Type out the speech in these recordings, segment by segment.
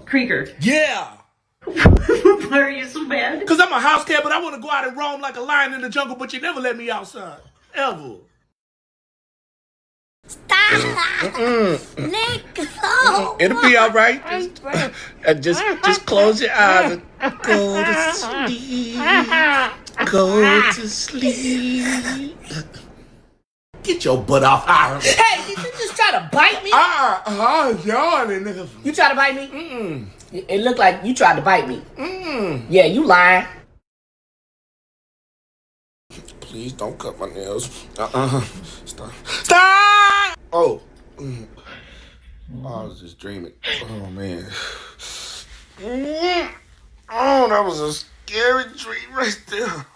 Krieger. Yeah. Why are you so mad? Because I'm a house cat, but I want to go out and roam like a lion in the jungle, but you never let me outside. Ever. Stop! Let go! It'll be all right. Just close your eyes and go to sleep. Go to sleep. Get your butt off. Hey, did you just try to bite me? Yawning, nigga. You try to bite me? Mm-mm. It looked like you tried to bite me. Mm-mm. Yeah, you lying. Please don't cut my nails. Stop. Stop! Oh. I was just dreaming. Oh, man. Oh, that was a scary dream right there.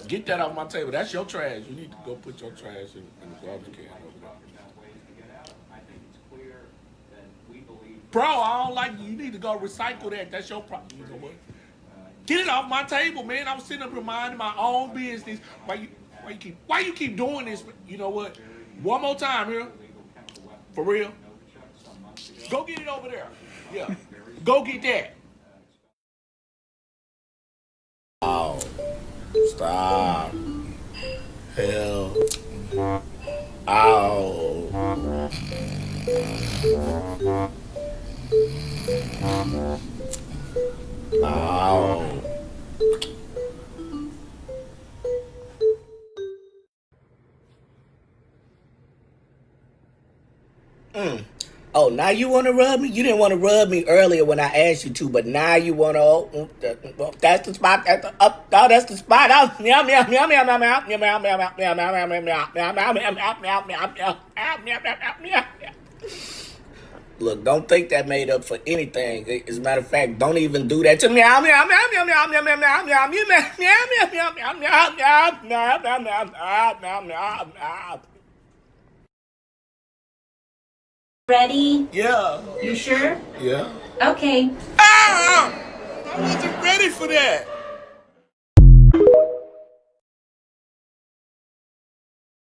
Get that off my table. That's your trash. You need to go put your trash in the garbage can over there. Bro, I don't like you. You need to go recycle that. That's your problem. You know what? Get it off my table, man. I was sitting up reminding my own business. Why you keep doing this? You know what? One more time here. For real. Go get it over there. Yeah. Go get that. Oh. Stop. Hell. Ow. Ow. Oh, now you want to rub me? You didn't want to rub me earlier when I asked you to, but now you want to. That's the spot. That's the spot. Meow meow meow meow meow meow meow meow meow meow meow meow meow meow meow meow. Look, don't think that made up for anything. As a matter of fact, don't even do that to me. Meow meow meow meow meow meow meow meow meow meow meow meow meow meow meow meow meow meow meow meow. Ready? Yeah. You sure? Yeah. Okay. I wasn't ready for that.